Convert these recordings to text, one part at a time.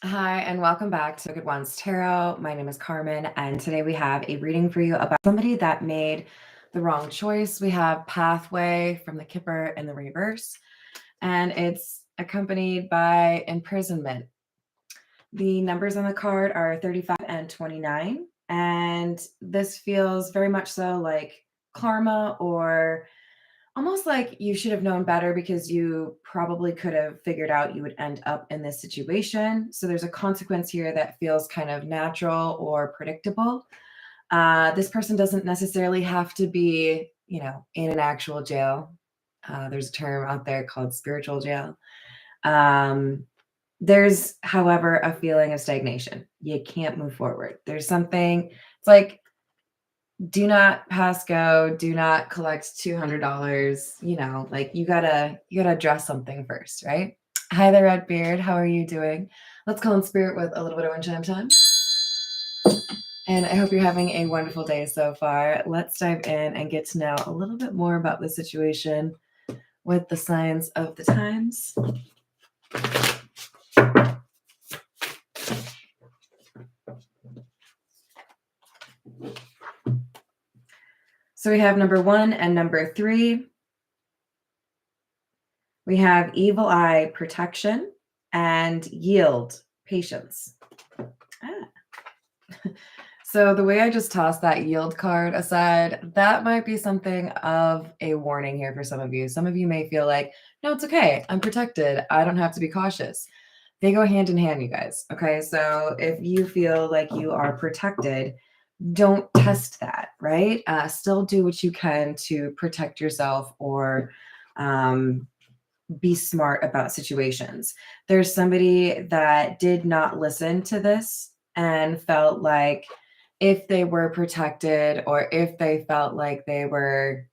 Hi, and welcome back to Good Ones Tarot. My name is Carmen, and today we have a reading for you about somebody that made the wrong choice. We have Pathway from the Kipper in the reverse, and it's accompanied by imprisonment. The numbers on the card are 35 and 29, and this feels very much so like karma or almost like you should have known better because you probably could have figured out you would end up in this situation. So there's a consequence here that feels kind of natural or predictable. This person doesn't necessarily have to be, in an actual jail. There's a term out there called spiritual jail. Um, there's, however, a feeling of stagnation. You can't move forward. There's something, it's like do not pass go, do not collect $200, like you gotta address something first, right? Hi there, Redbeard, how are you doing? Let's call in spirit with a little bit of wind chime time, and I hope you're having a wonderful day so far. Let's dive in and get to know a little bit more about the situation with the signs of the times. So we have number 1 and number 3. We have evil eye, protection, and yield, patience. So the way I just tossed that yield card aside, that might be something of a warning here for some of you. Some of you may feel like, no, it's okay. I'm protected. I don't have to be cautious. They go hand in hand, you guys. Okay. So if you feel like you are protected, don't test that, right? Still do what you can to protect yourself or be smart about situations. There's somebody that did not listen to this and felt like if they were protected or if they felt like they were,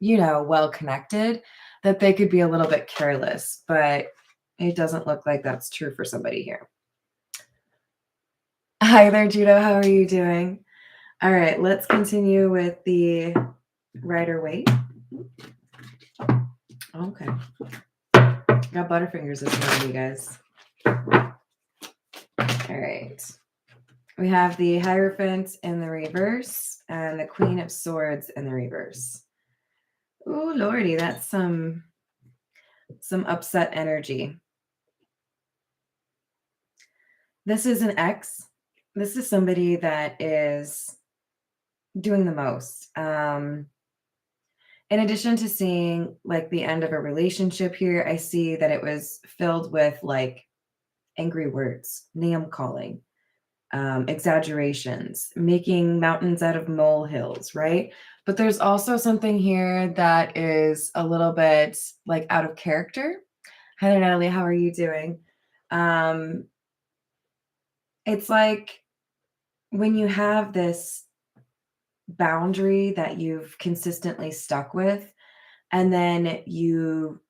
well connected, that they could be a little bit careless. But it doesn't look like that's true for somebody here. Hi there, Judo. How are you doing? All right, let's continue with the Rider-Waite. Okay. Got Butterfingers this morning, you guys. All right. We have the Hierophant in the reverse and the Queen of Swords in the reverse. Oh, Lordy, that's some upset energy. This is an ex. This is somebody that is doing the most. In addition to seeing like the end of a relationship here, I see that it was filled with like angry words, name calling, exaggerations, making mountains out of molehills, right? But there's also something here that is a little bit like out of character. Hi there, Natalie. How are you doing? It's like when you have this boundary that you've consistently stuck with, and then you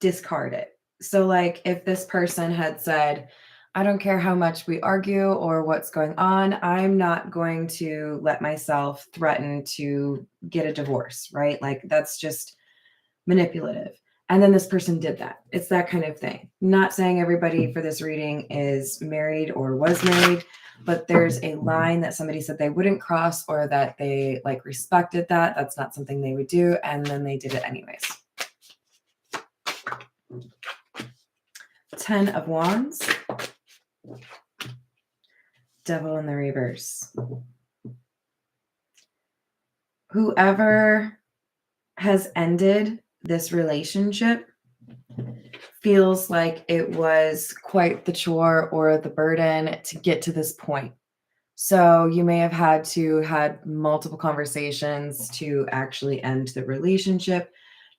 discard it. So, like, if this person had said, I don't care how much we argue or what's going on, I'm not going to let myself threaten to get a divorce, right? Like, that's just manipulative. And then this person did that. It's that kind of thing. Not saying everybody for this reading is married or was married, but there's a line that somebody said they wouldn't cross or that they like respected that. That's not something they would do. And then they did it anyways. 10 of Wands. Devil in the reverse. Whoever has ended this relationship feels like it was quite the chore or the burden to get to this point. So you may have had multiple conversations to actually end the relationship.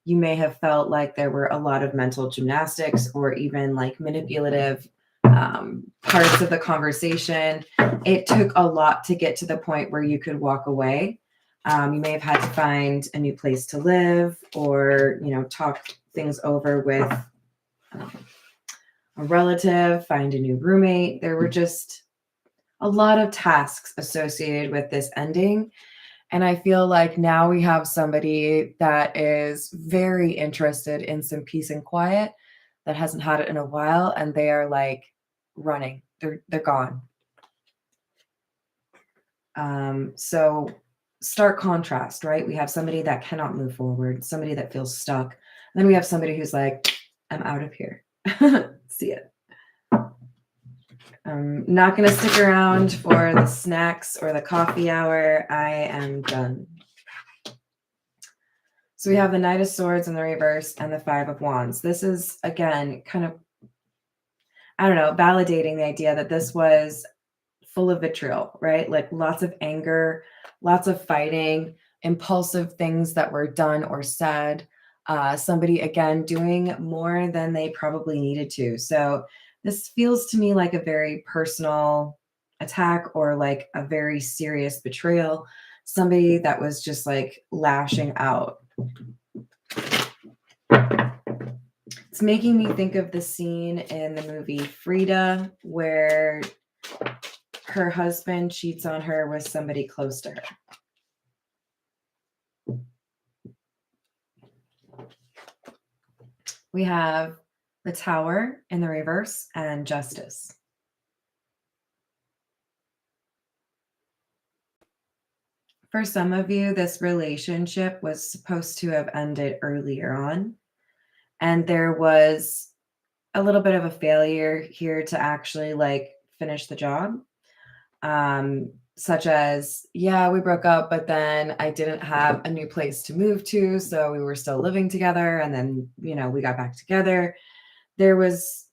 You may have felt like there were a lot of mental gymnastics or even like manipulative parts of the conversation. It took a lot to get to the point where you could walk away. You may have had to find a new place to live or, talk things over with a relative, find a new roommate. There were just a lot of tasks associated with this ending. And I feel like now we have somebody that is very interested in some peace and quiet, that hasn't had it in a while, and they are like running. They're gone. So stark contrast, right? We have somebody that cannot move forward, somebody that feels stuck. And then we have somebody who's like, I'm out of here. See it. I'm not going to stick around for the snacks or the coffee hour. I am done. So we have the Knight of Swords in the reverse and the Five of Wands. This is, again, kind of, I don't know, validating the idea that this was full of vitriol, right? Like lots of anger, lots of fighting, impulsive things that were done or said. Somebody, again, doing more than they probably needed to. So this feels to me like a very personal attack or like a very serious betrayal. Somebody that was just like lashing out. It's making me think of the scene in the movie Frida where her husband cheats on her with somebody close to her. We have the Tower in the reverse and Justice. For some of you, this relationship was supposed to have ended earlier on, and there was a little bit of a failure here to actually like finish the job. Such as, yeah, we broke up, but then I didn't have a new place to move to, so we were still living together, and then, you know, we got back together. There was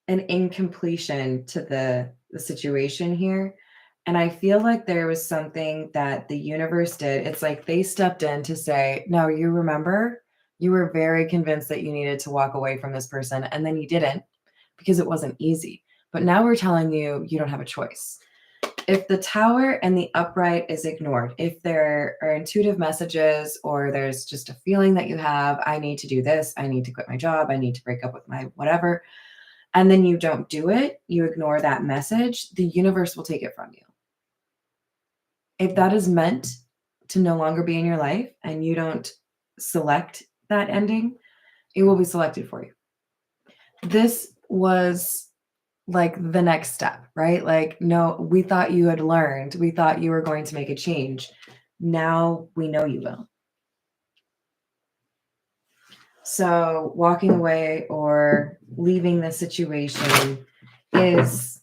an incompletion to the situation here. And I feel like there was something that the universe did. It's like they stepped in to say, no, you remember, you were very convinced that you needed to walk away from this person, and then you didn't because it wasn't easy. But now we're telling you, you don't have a choice. If the Tower and the upright is ignored, if there are intuitive messages or there's just a feeling that you have, I need to do this, I need to quit my job, I need to break up with my whatever, and then you don't do it, you ignore that message, the universe will take it from you. If that is meant to no longer be in your life and you don't select that ending, it will be selected for you. This was like the next step, right? Like, no, we thought you had learned. We thought you were going to make a change. Now we know you will. So walking away or leaving the situation is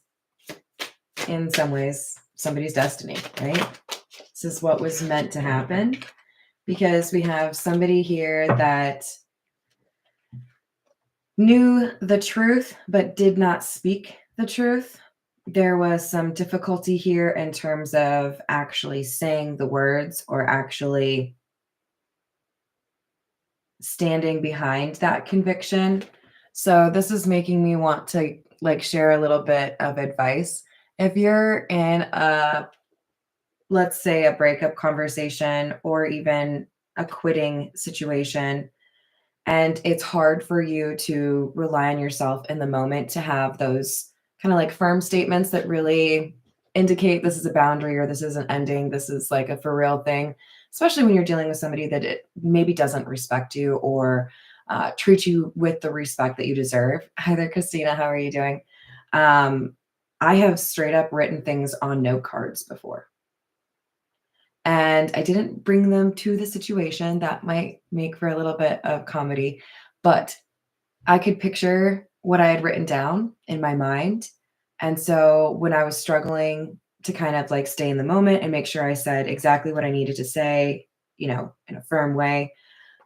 in some ways somebody's destiny, right? This is what was meant to happen because we have somebody here that knew the truth but did not speak the truth. There was some difficulty here in terms of actually saying the words or actually standing behind that conviction. So this is making me want to like share a little bit of advice. If you're in a, let's say, a breakup conversation or even a quitting situation, and it's hard for you to rely on yourself in the moment to have those kind of like firm statements that really indicate this is a boundary or this is an ending, this is like a for real thing, especially when you're dealing with somebody that it maybe doesn't respect you or treat you with the respect that you deserve. Hi there, Christina. How are you doing? I have straight up written things on note cards before. And I didn't bring them to the situation. That might make for a little bit of comedy, but I could picture what I had written down in my mind. And so when I was struggling to kind of like stay in the moment and make sure I said exactly what I needed to say, you know, in a firm way,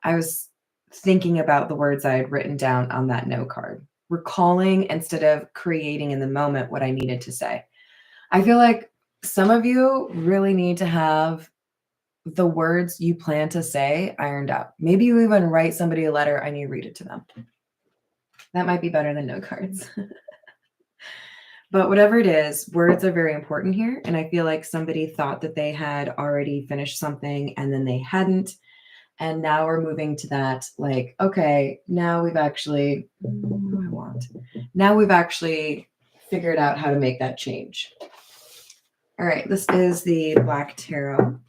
I was thinking about the words I had written down on that note card, recalling instead of creating in the moment what I needed to say. I feel like some of you really need to have the words you plan to say ironed out. Maybe you even write somebody a letter and you read it to them. That might be better than note cards. But whatever it is, words are very important here. And I feel like somebody thought that they had already finished something and then they hadn't. And now we're moving to that, like, okay, now we've actually, what do I want? Now we've actually figured out how to make that change. All right, this is the Black Tarot.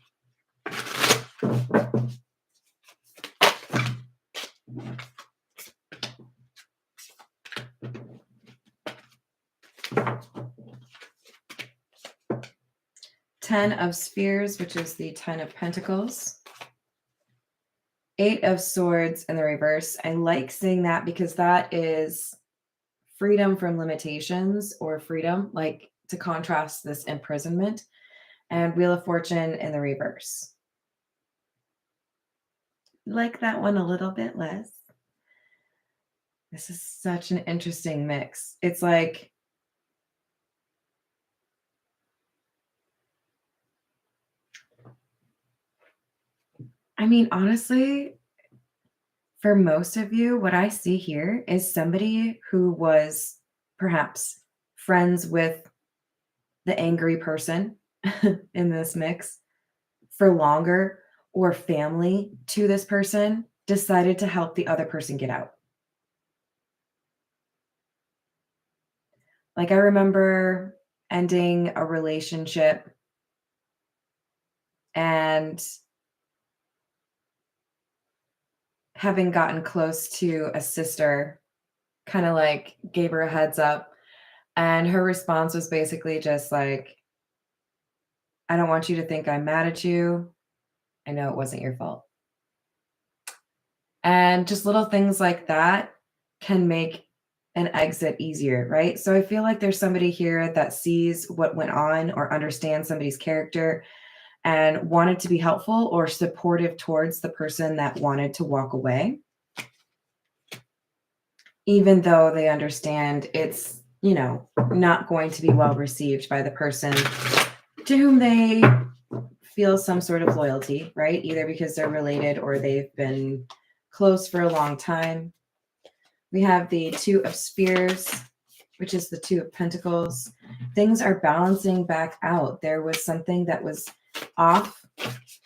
Ten of Spheres, which is the 10 of Pentacles. Eight of Swords in the reverse. I like seeing that because that is freedom from limitations, or freedom, like to contrast this imprisonment. And Wheel of Fortune in the reverse. Like that one a little bit less. This is such an interesting mix. It's like, I mean, honestly, for most of you, what I see here is somebody who was perhaps friends with the angry person in this mix for longer, or family to this person decided to help the other person get out. Like, I remember ending a relationship and having gotten close to a sister, kind of like gave her a heads up. And her response was basically just like, I don't want you to think I'm mad at you. I know it wasn't your fault. And just little things like that can make an exit easier, right? So I feel like there's somebody here that sees what went on or understands somebody's character and wanted to be helpful or supportive towards the person that wanted to walk away, even though they understand it's, not going to be well received by the person to whom they feel some sort of loyalty, right? Either because they're related or they've been close for a long time. We have the Two of Spears, which is the Two of Pentacles. Things are balancing back out. There was something that was off,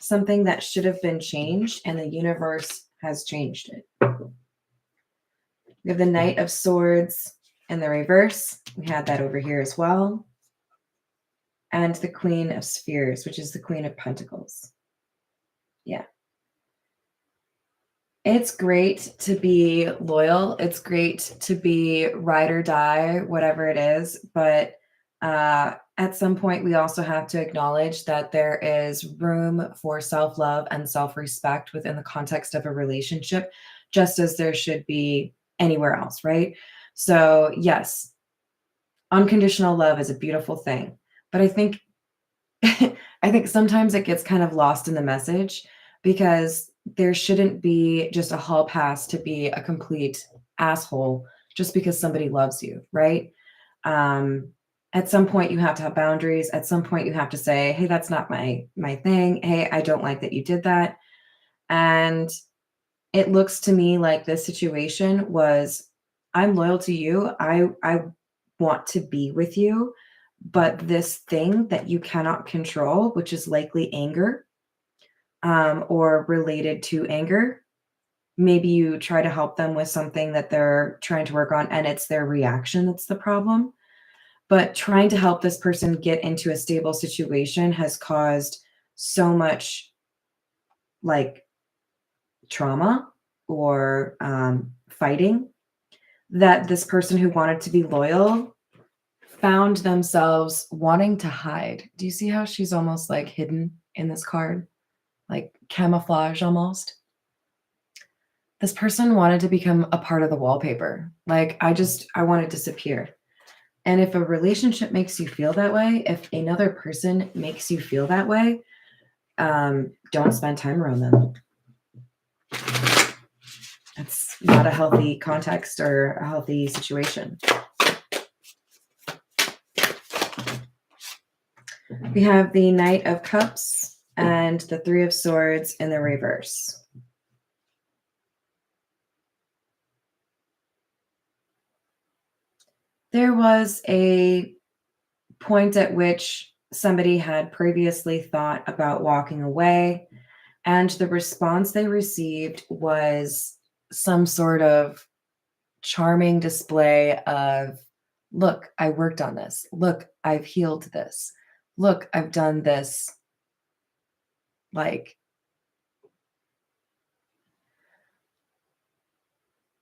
something that should have been changed, and the universe has changed it. We have the Knight of Swords in the reverse. We had that over here as well. And the Queen of Spheres, which is the Queen of Pentacles. Yeah. It's great to be loyal. It's great to be ride or die, whatever it is. But at some point, we also have to acknowledge that there is room for self-love and self-respect within the context of a relationship, just as there should be anywhere else, right? So yes, unconditional love is a beautiful thing. But I think I think sometimes it gets kind of lost in the message, because there shouldn't be just a hall pass to be a complete asshole just because somebody loves you, right? At some point you have to have boundaries. At some point you have to say, hey, that's not my thing. Hey, I don't like that you did that. And it looks to me like this situation was, I'm loyal to you. I want to be with you. But this thing that you cannot control, which is likely anger, or related to anger, maybe you try to help them with something that they're trying to work on, and it's their reaction that's the problem. But trying to help this person get into a stable situation has caused so much, like, trauma or fighting, that this person who wanted to be loyal found themselves wanting to hide. Do you see how she's almost like hidden in this card? Like camouflage almost. This person wanted to become a part of the wallpaper. Like, I want to disappear. And if a relationship makes you feel that way, if another person makes you feel that way, don't spend time around them. That's not a healthy context or a healthy situation. We have the Knight of Cups and the Three of Swords in the reverse. There was a point at which somebody had previously thought about walking away, and the response they received was some sort of charming display of, look, I worked on this. Look, I've healed this. Look, I've done this. Like,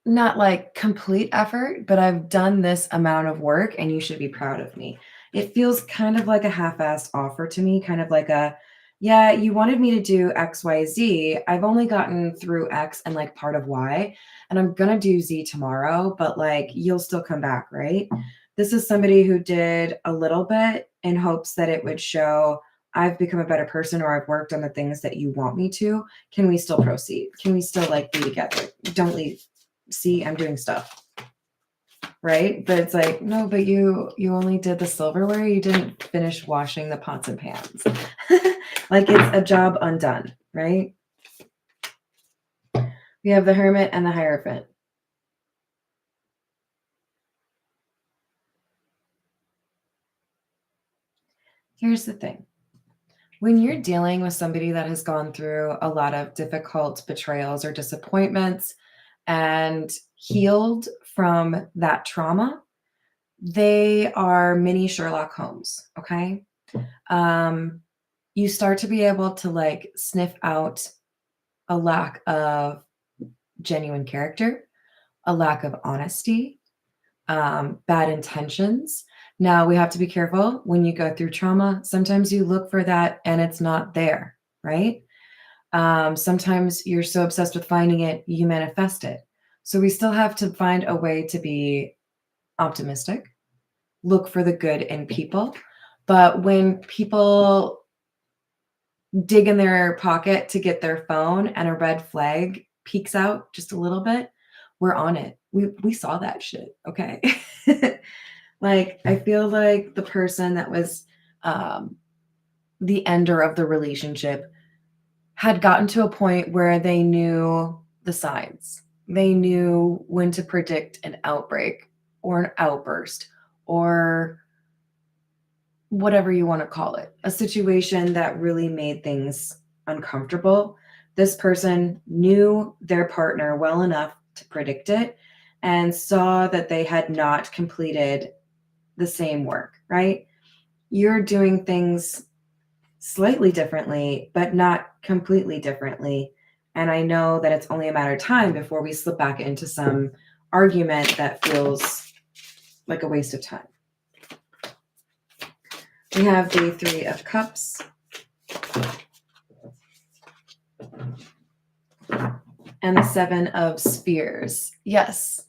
not like complete effort, but I've done this amount of work and you should be proud of me. It feels kind of like a half-assed offer to me, kind of like a, yeah, you wanted me to do XYZ. I've only gotten through X and like part of Y, and I'm gonna do Z tomorrow, but like you'll still come back, right? This is somebody who did a little bit in hopes that it would show I've become a better person or I've worked on the things that you want me to. Can we still proceed? Can we still like be together? Don't leave. See, I'm doing stuff, right? But it's like, no, but you only did the silverware. You didn't finish washing the pots and pans. Like it's a job undone, right? We have the Hermit and the Hierophant. Here's the thing. When you're dealing with somebody that has gone through a lot of difficult betrayals or disappointments and healed from that trauma, they are mini Sherlock Holmes, okay? You start to be able to like sniff out a lack of genuine character, a lack of honesty, bad intentions. Now we have to be careful when you go through trauma. Sometimes you look for that and it's not there, right? Sometimes you're so obsessed with finding it, you manifest it. So we still have to find a way to be optimistic, look for the good in people. But when people dig in their pocket to get their phone and a red flag peeks out just a little bit, we're on it. We saw that shit, okay? Like, I feel like the person that was the ender of the relationship had gotten to a point where they knew the signs. They knew when to predict an outbreak or an outburst or whatever you want to call it, a situation that really made things uncomfortable. This person knew their partner well enough to predict it and saw that they had not completed the same work, right? You're doing things slightly differently, but not completely differently. And I know that it's only a matter of time before we slip back into some argument that feels like a waste of time. We have the Three of Cups and the Seven of Spheres. Yes.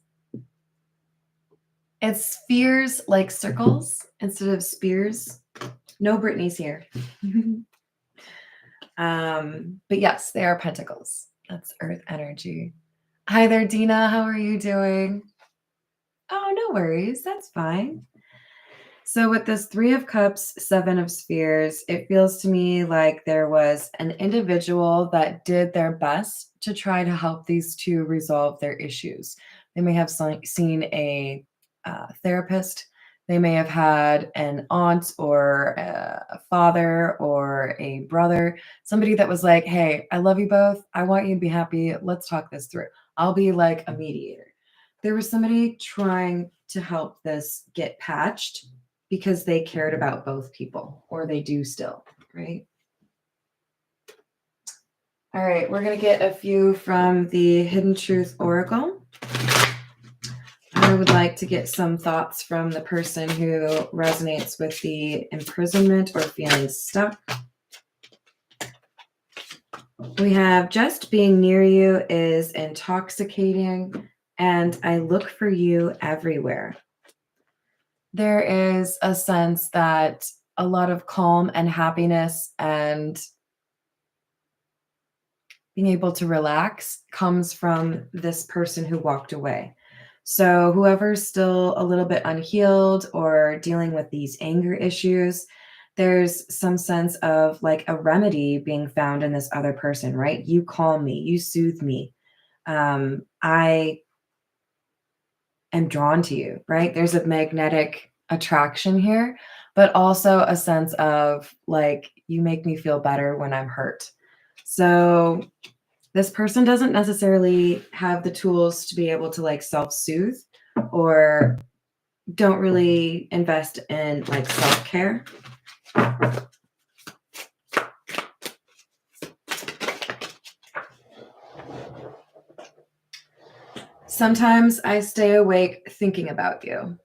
It's spheres like circles instead of spears. No Brittany's here. But yes, they are pentacles. That's earth energy. Hi there, Dina. How are you doing? Oh, no worries. That's fine. So with this Three of Cups, Seven of Spheres, it feels to me like there was an individual that did their best to try to help these two resolve their issues. They may have seen a therapist. They may have had an aunt or a father or a brother, somebody that was like, hey, I love you both. I want you to be happy. Let's talk this through. I'll be like a mediator. There was somebody trying to help this get patched because they cared about both people, or they do still, right? All right, we're going to get a few from the Hidden Truth Oracle. I would like to get some thoughts from the person who resonates with the imprisonment or feeling stuck. We have just being near you is intoxicating, and I look for you everywhere. There is a sense that a lot of calm and happiness and being able to relax comes from this person who walked away. So whoever's still a little bit unhealed or dealing with these anger issues, there's some sense of like a remedy being found in this other person, right? You calm me, you soothe me. I am drawn to you, right? There's a magnetic attraction here, but also a sense of like, you make me feel better when I'm hurt. So this person doesn't necessarily have the tools to be able to like self-soothe or don't really invest in like self-care. Sometimes I stay awake thinking about you.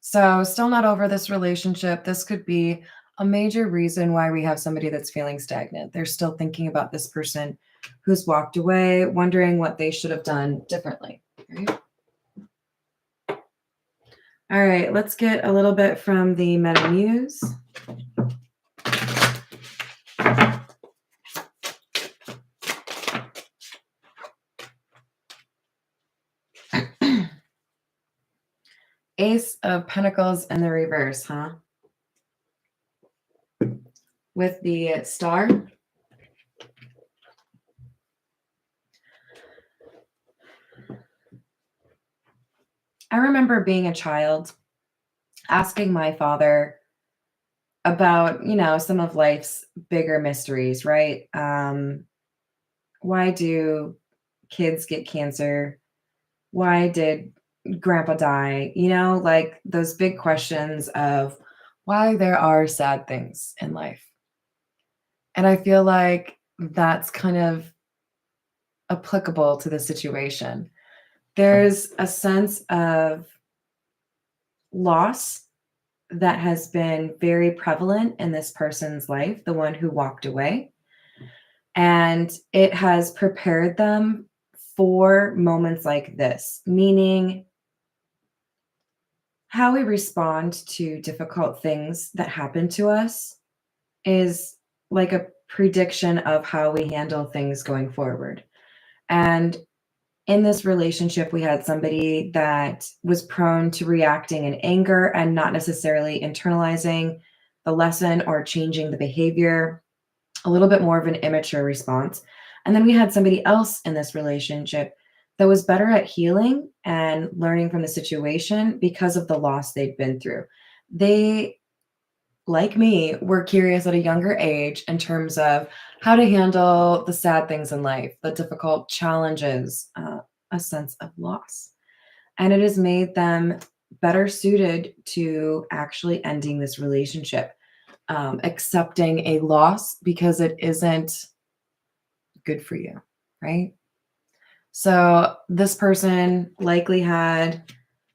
So, still not over this relationship. This could be a major reason why we have somebody that's feeling stagnant. They're still thinking about this person who's walked away, wondering what they should have done differently. Right? All right, let's get a little bit from the Meta Muse. Ace of Pentacles in the reverse, huh? With the star. I remember being a child asking my father about, some of life's bigger mysteries, right? Why do kids get cancer? Why did grandpa die? Like those big questions of why there are sad things in life. And I feel like that's kind of applicable to the situation. There's a sense of loss that has been very prevalent in this person's life, the one who walked away. And it has prepared them for moments like this, meaning how we respond to difficult things that happen to us is like a prediction of how we handle things going forward. And in this relationship, we had somebody that was prone to reacting in anger and not necessarily internalizing the lesson or changing the behavior, a little bit more of an immature response. And then we had somebody else in this relationship that was better at healing and learning from the situation because of the loss they'd been through. They, like me, were curious at a younger age in terms of how to handle the sad things in life, the difficult challenges, a sense of loss. And it has made them better suited to actually ending this relationship, accepting a loss because it isn't good for you, right? So this person likely had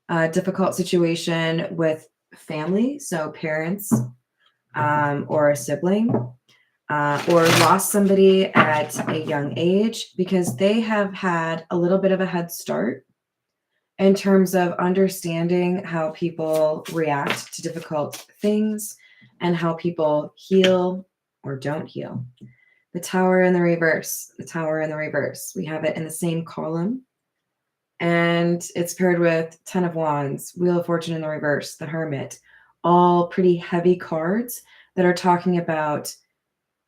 a difficult situation with family, so parents, or a sibling, or lost somebody at a young age because they have had a little bit of a head start in terms of understanding how people react to difficult things and how people heal or don't heal. The Tower in the reverse, the Tower in the reverse. We have it in the same column, and it's paired with Ten of Wands, Wheel of Fortune in the reverse, the Hermit, all pretty heavy cards that are talking about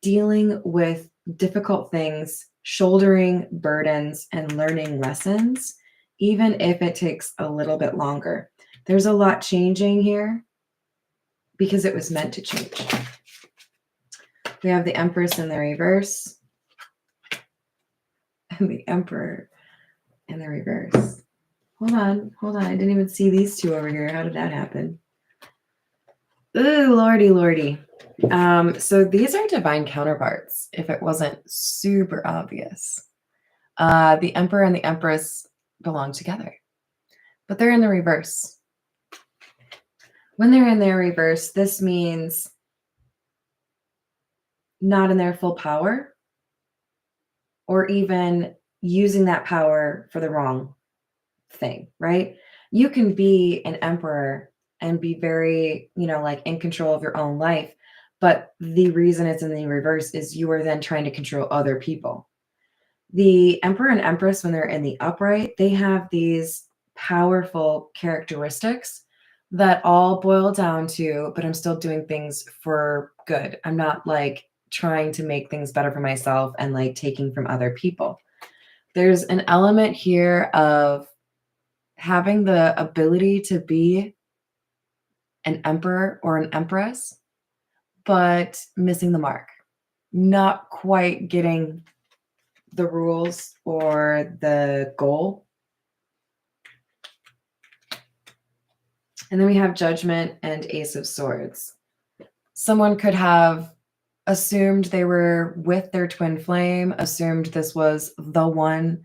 dealing with difficult things, shouldering burdens, and learning lessons, even if it takes a little bit longer. There's a lot changing here because it was meant to change. We have the Empress in the reverse and the Emperor in the reverse. Hold on. I didn't even see these two over here. How did that happen? Ooh, lordy. So these are divine counterparts, if it wasn't super obvious. The Emperor and the Empress belong together, but they're in the reverse. When they're in their reverse, this means not in their full power or even using that power for the wrong thing, right? You can be an emperor and be very, like in control of your own life. But the reason it's in the reverse is you are then trying to control other people. The Emperor and Empress, when they're in the upright, they have these powerful characteristics that all boil down to, but I'm still doing things for good. I'm not like trying to make things better for myself and like taking from other people. There's an element here of having the ability to be an emperor or an empress, but missing the mark, not quite getting the rules or the goal. And then we have Judgment and Ace of Swords. Someone could have assumed they were with their twin flame, assumed this was the one,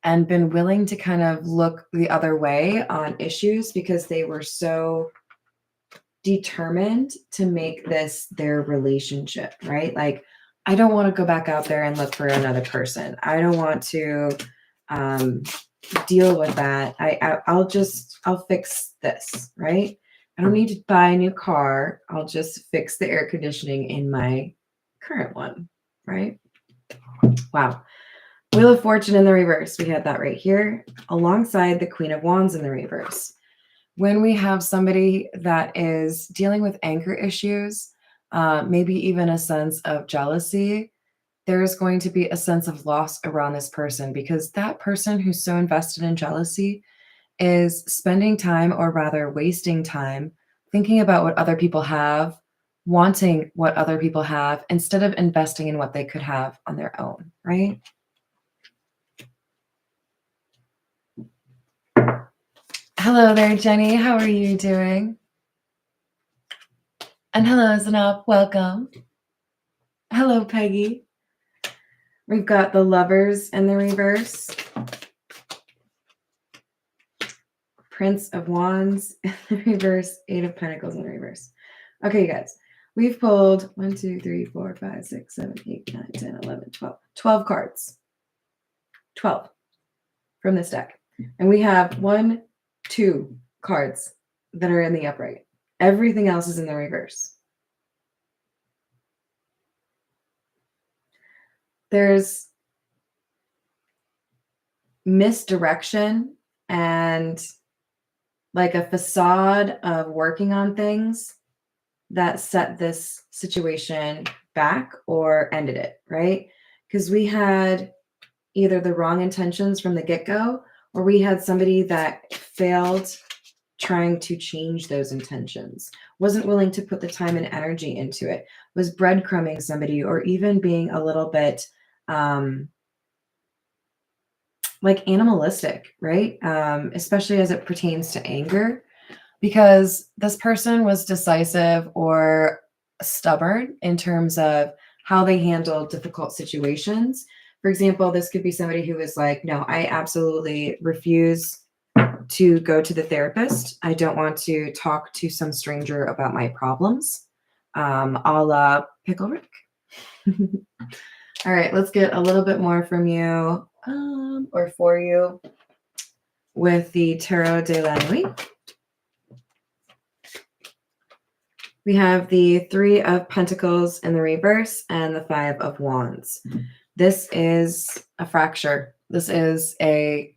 and been willing to kind of look the other way on issues because they were so determined to make this their relationship, right? Like, I don't want to go back out there and look for another person. I don't want to deal with that. I'll fix this, right? I don't need to buy a new car. I'll just fix the air conditioning in my current one, right? Wow. Wheel of Fortune in the reverse. We had that right here alongside the Queen of Wands in the reverse. When we have somebody that is dealing with anger issues, maybe even a sense of jealousy, there's going to be a sense of loss around this person because that person who's so invested in jealousy is spending time, or rather wasting time, thinking about what other people have, wanting what other people have, instead of investing in what they could have on their own, right? Hello there, Jenny. How are you doing? And hello, Zanab. Welcome. Hello, Peggy. We've got the Lovers in the reverse. Prince of Wands in the reverse. Eight of Pentacles in the reverse. Okay, you guys. We've pulled 1, 2, 3, 4, 5, 6, 7, 8, 9, 10, 11, 12. 12 cards. 12 from this deck. And we have 1, 2 cards that are in the upright. Everything else is in the reverse. There's misdirection and like a facade of working on things that set this situation back or ended it, right? Because we had either the wrong intentions from the get-go, or we had somebody that failed trying to change those intentions, wasn't willing to put the time and energy into it, was breadcrumbing somebody, or even being a little bit like animalistic, right? Especially as it pertains to anger, because this person was decisive or stubborn in terms of how they handle difficult situations. For example, this could be somebody who was like, no, I absolutely refuse to go to the therapist. I don't want to talk to some stranger about my problems, a la Pickle Rick. All right, let's get a little bit more from you, or for you, with the Tarot de la Nuit. We have the Three of Pentacles in the reverse and the Five of Wands. This is a fracture. This is an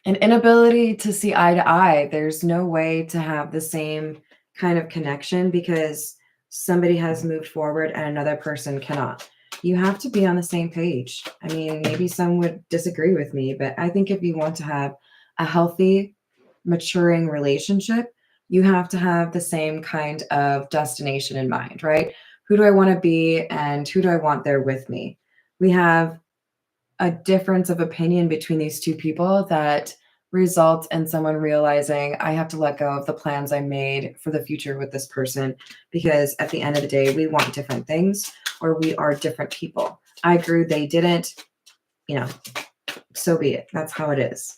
inability to see eye to eye. There's no way to have the same kind of connection because somebody has moved forward and another person cannot. You have to be on the same page. I mean, maybe some would disagree with me, but I think if you want to have a healthy, maturing relationship, you have to have the same kind of destination in mind, right? Who do I want to be and who do I want there with me? We have a difference of opinion between these two people that results in someone realizing I have to let go of the plans I made for the future with this person, because at the end of the day, we want different things, or we are different people. I grew, they didn't, so be it. That's how it is.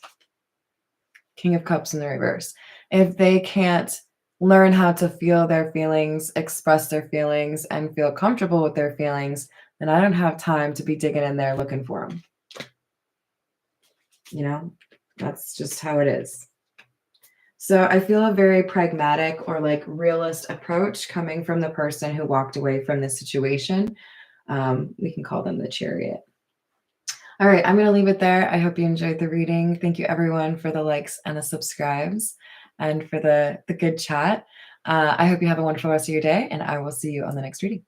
King of Cups in the reverse. If they can't learn how to feel their feelings, express their feelings, and feel comfortable with their feelings, then I don't have time to be digging in there looking for them. That's just how it is. So I feel a very pragmatic or like realist approach coming from the person who walked away from this situation. We can call them the Chariot. All right, I'm going to leave it there. I hope you enjoyed the reading. Thank you, everyone, for the likes and the subscribes and for the good chat. I hope you have a wonderful rest of your day, and I will see you on the next reading.